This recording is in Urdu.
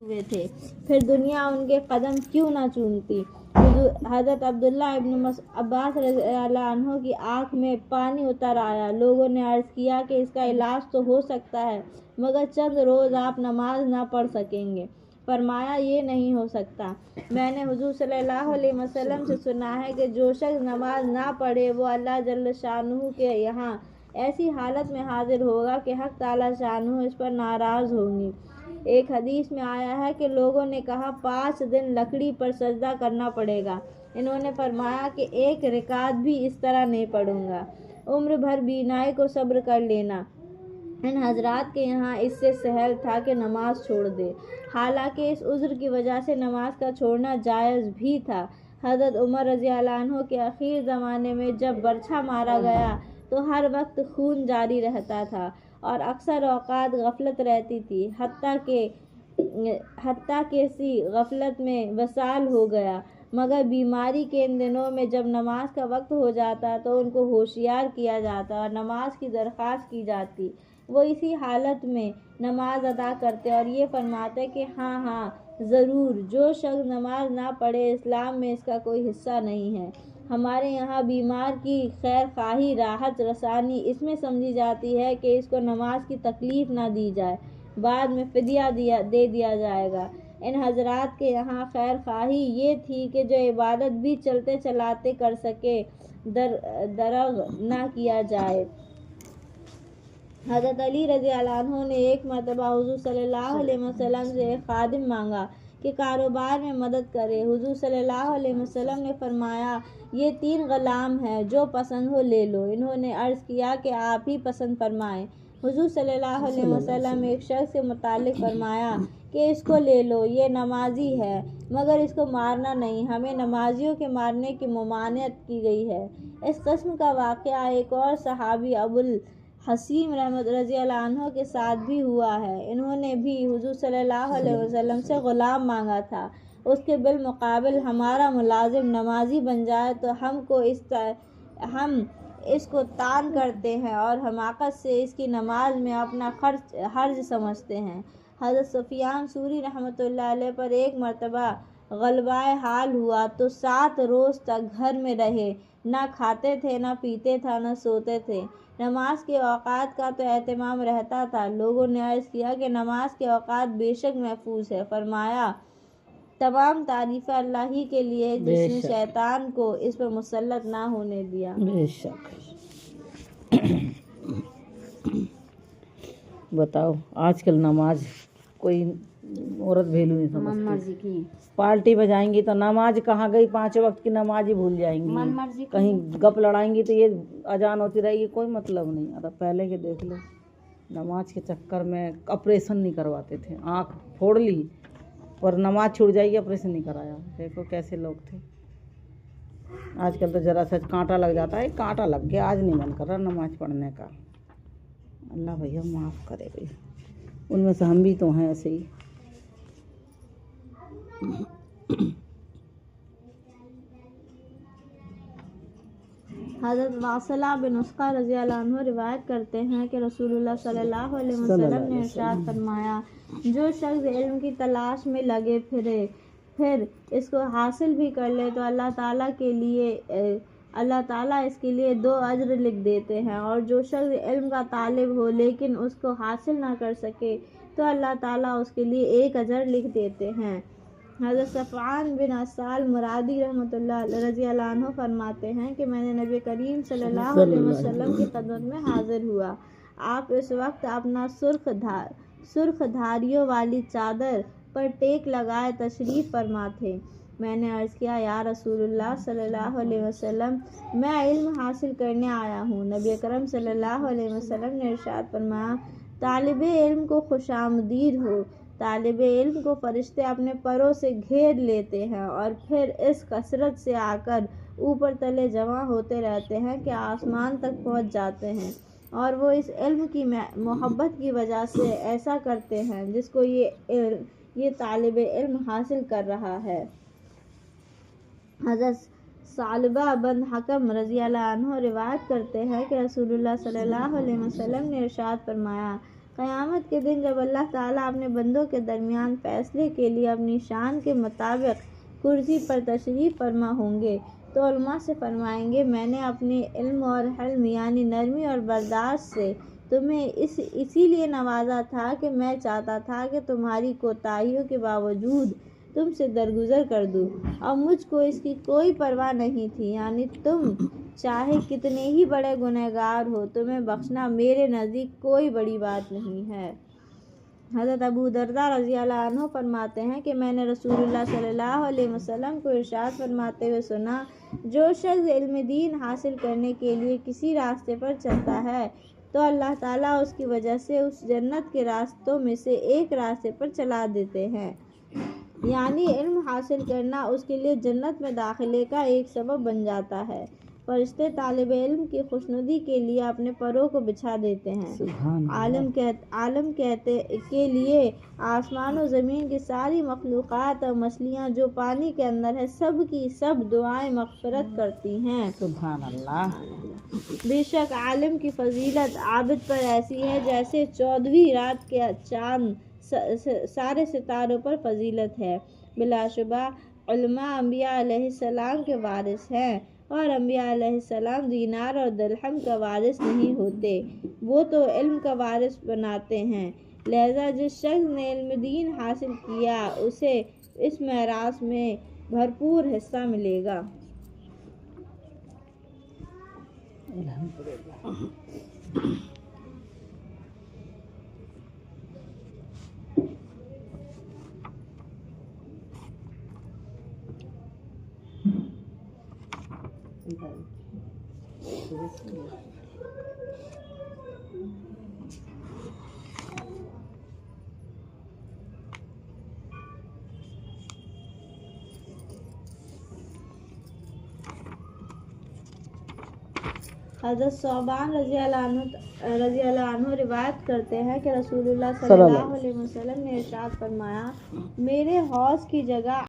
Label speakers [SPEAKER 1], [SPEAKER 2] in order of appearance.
[SPEAKER 1] ہوئے تھے، پھر دنیا ان کے قدم کیوں نہ چومتی۔ حضرت عبداللہ ابن عباس رضی اللہ عنہ کی آنکھ میں پانی اتر آیا۔ لوگوں نے عرض کیا کہ اس کا علاج تو ہو سکتا ہے مگر چند روز آپ نماز نہ پڑھ سکیں گے۔ فرمایا یہ نہیں ہو سکتا، میں نے حضور صلی اللہ علیہ وسلم سے سنا ہے کہ جو شخص نماز نہ پڑھے وہ اللہ جل شانہ کے یہاں ایسی حالت میں حاضر ہوگا کہ حق تعالی شانہ اس پر ناراض ہوں گی۔ ایک حدیث میں آیا ہے کہ لوگوں نے کہا 5 دن لکڑی پر سجدہ کرنا پڑے گا۔ انہوں نے فرمایا کہ 1 رکعت بھی اس طرح نہیں پڑھوں گا۔ عمر بھر بینائی کو صبر کر لینا۔ ان حضرات کے یہاں اس سے سہل تھا کہ نماز چھوڑ دے، حالانکہ اس عذر کی وجہ سے نماز کا چھوڑنا جائز بھی تھا۔ حضرت عمر رضی اللہ عنہ کے اخیر زمانے میں جب برچھا مارا گیا تو ہر وقت خون جاری رہتا تھا اور اکثر اوقات غفلت رہتی تھی، حتیٰ کہ سی غفلت میں وصال ہو گیا، مگر بیماری کے ان دنوں میں جب نماز کا وقت ہو جاتا تو ان کو ہوشیار کیا جاتا اور نماز کی درخواست کی جاتی۔ وہ اسی حالت میں نماز ادا کرتے اور یہ فرماتے کہ ہاں ضرور، جو شخص نماز نہ پڑھے اسلام میں اس کا کوئی حصہ نہیں ہے۔ ہمارے یہاں بیمار کی خیر خواہی، راحت رسانی اس میں سمجھی جاتی ہے کہ اس کو نماز کی تکلیف نہ دی جائے، بعد میں فدیہ دے دیا جائے گا۔ ان حضرات کے یہاں خیر خواہی یہ تھی کہ جو عبادت بھی چلتے چلاتے کر سکے درغ نہ کیا جائے۔ حضرت علی رضی اللہ عنہ نے ایک مرتبہ حضور صلی اللہ علیہ وسلم سے ایک خادم مانگا کہ کاروبار میں مدد کرے۔ حضور صلی اللہ علیہ وسلم نے فرمایا یہ 3 غلام ہیں، جو پسند ہو لے لو۔ انہوں نے عرض کیا کہ آپ ہی پسند فرمائیں۔ حضور صلی اللہ علیہ وسلم نے ایک شخص کے متعلق فرمایا کہ اس کو لے لو، یہ نمازی ہے مگر اس کو مارنا نہیں، ہمیں نمازیوں کے مارنے کی ممانعت کی گئی ہے۔ اس قسم کا واقعہ ایک اور صحابی ابوالحسین رضی اللہ عنہ کے ساتھ بھی ہوا ہے۔ انہوں نے بھی حضور صلی اللہ علیہ وسلم سے غلام مانگا تھا، اس کے بالمقابل ہمارا ملازم نمازی بن جائے تو ہم اس کو طعن کرتے ہیں اور حماقت سے اس کی نماز میں اپنا حرج سمجھتے ہیں۔ حضرت سفیان ثوری رحمۃ اللہ علیہ پر ایک مرتبہ غلبۂ حال ہوا تو 7 روز تک گھر میں رہے، نہ کھاتے تھے، نہ پیتے تھے، نہ سوتے تھے۔ نماز کے اوقات کا تو اہتمام رہتا تھا۔ لوگوں نے عرض کیا کہ نماز کے اوقات بے شک محفوظ ہے۔ فرمایا تمام تعریفیں اللہ ہی کے لیے جس نے شیطان کو اس پر مسلط نہ ہونے دیا۔
[SPEAKER 2] بے شک۔ بتاؤ آج کل نماز کوئی عورت ویلو نہیں سمجھتی، پالٹی بجائیں گی تو نماز کہاں گئی، 5 وقت کی نماز ہی بھول جائیں گی، کہیں گپ لڑائیں گی تو یہ اذان ہوتی رہے گی، کوئی مطلب نہیں۔ اب پہلے کے دیکھ لو، نماز کے چکر میں آپریشن نہیں کرواتے تھے، آنکھ پھوڑ لی اور نماز چھوٹ جائے گی، آپریشن نہیں کرایا۔ دیکھو کیسے لوگ تھے۔ آج کل تو ذرا سا کانٹا لگ جاتا ہے، کانٹا لگ کے آج نہیں من کر رہا نماز پڑھنے کا۔ اللہ بھیا معاف کرے بھائی، ان میں سے ہم بھی تو ہیں ایسے ہی۔
[SPEAKER 1] حضرت واصلہ بن اسقع رضی اللہ عنہ روایت کرتے ہیں کہ رسول اللہ صلی اللہ علیہ وسلم نے ارشاد فرمایا جو شخص علم کی تلاش میں لگے پھر اس کو حاصل بھی کر لے تو اللہ تعالیٰ اس کے لیے 2 اجر لکھ دیتے ہیں، اور جو شخص علم کا طالب ہو لیکن اس کو حاصل نہ کر سکے تو اللہ تعالیٰ اس کے لیے 1 اجر لکھ دیتے ہیں۔ حضرت صفوان بن عسال مرادی رحمۃ اللہ رضی اللہ عنہ فرماتے ہیں کہ میں نے نبی کریم صلی اللہ علیہ وسلم کی خدمت میں حاضر ہوا۔ آپ اس وقت اپنا سرخ دھاریوں والی چادر پر ٹیک لگائے تشریف فرما تھے۔ میں نے عرض کیا یا رسول اللہ صلی اللہ علیہ وسلم، میں علم حاصل کرنے آیا ہوں۔ نبی اکرم صلی اللہ علیہ وسلم نے ارشاد فرمایا طالب علم کو خوش آمدید ہو۔ طالب علم کو فرشتے اپنے پروں سے گھیر لیتے ہیں اور پھر اس کثرت سے آ کر اوپر تلے جمع ہوتے رہتے ہیں کہ آسمان تک پہنچ جاتے ہیں، اور وہ اس علم کی محبت کی وجہ سے ایسا کرتے ہیں جس کو یہ طالب علم حاصل کر رہا ہے۔ حضرت ثعلبہ بن حکم رضی اللہ عنہ روایت کرتے ہیں کہ رسول اللہ صلی اللہ علیہ وسلم نے ارشاد فرمایا قیامت کے دن جب اللہ تعالیٰ اپنے بندوں کے درمیان فیصلے کے لیے اپنی شان کے مطابق کرسی پر تشریف فرما ہوں گے تو علماء سے فرمائیں گے میں نے اپنے علم اور حلم یعنی نرمی اور برداشت سے تمہیں اسی لیے نوازا تھا کہ میں چاہتا تھا کہ تمہاری کوتاہیوں کے باوجود تم سے درگزر کر دوں، اور مجھ کو اس کی کوئی پرواہ نہیں تھی، یعنی تم چاہے کتنے ہی بڑے گنہگار ہو تمہیں بخشنا میرے نزدیک کوئی بڑی بات نہیں ہے۔ حضرت ابو درداء رضی اللہ عنہ فرماتے ہیں کہ میں نے رسول اللہ صلی اللہ علیہ وسلم کو ارشاد فرماتے ہوئے سنا، جو شخص علم دین حاصل کرنے کے لیے کسی راستے پر چلتا ہے تو اللہ تعالیٰ اس کی وجہ سے اس جنت کے راستوں میں سے ایک راستے پر چلا دیتے ہیں، یعنی علم حاصل کرنا اس کے لیے جنت میں داخلے کا ایک سبب بن جاتا ہے۔ فرشتے طالب علم کی خوشنودی کے لیے اپنے پروں کو بچھا دیتے ہیں۔ عالم کہتے کے لیے آسمان و زمین کی ساری مخلوقات اور مچھلیاں جو پانی کے اندر ہے سب کی سب دعائیں مغفرت کرتی ہیں۔
[SPEAKER 2] سبحان اللہ۔
[SPEAKER 1] بے شک عالم کی فضیلت عابد پر ایسی ہے جیسے 14ویں رات کے چاند سارے ستاروں پر فضیلت ہے۔ بلا شبہ علماء انبیاء علیہ السلام کے وارث ہیں، اور انبیاء علیہ السلام دینار اور درہم کا وارث نہیں ہوتے، وہ تو علم کا وارث بناتے ہیں۔ لہذا جس شخص نے علم دین حاصل کیا اسے اس میراث میں بھرپور حصہ ملے گا۔ حضرت ثعبان رضی اللہ عنہ روایت کرتے ہیں کہ رسول اللہ صلی اللہ علیہ وسلم نے ارشاد فرمایا، میرے حوض کی جگہ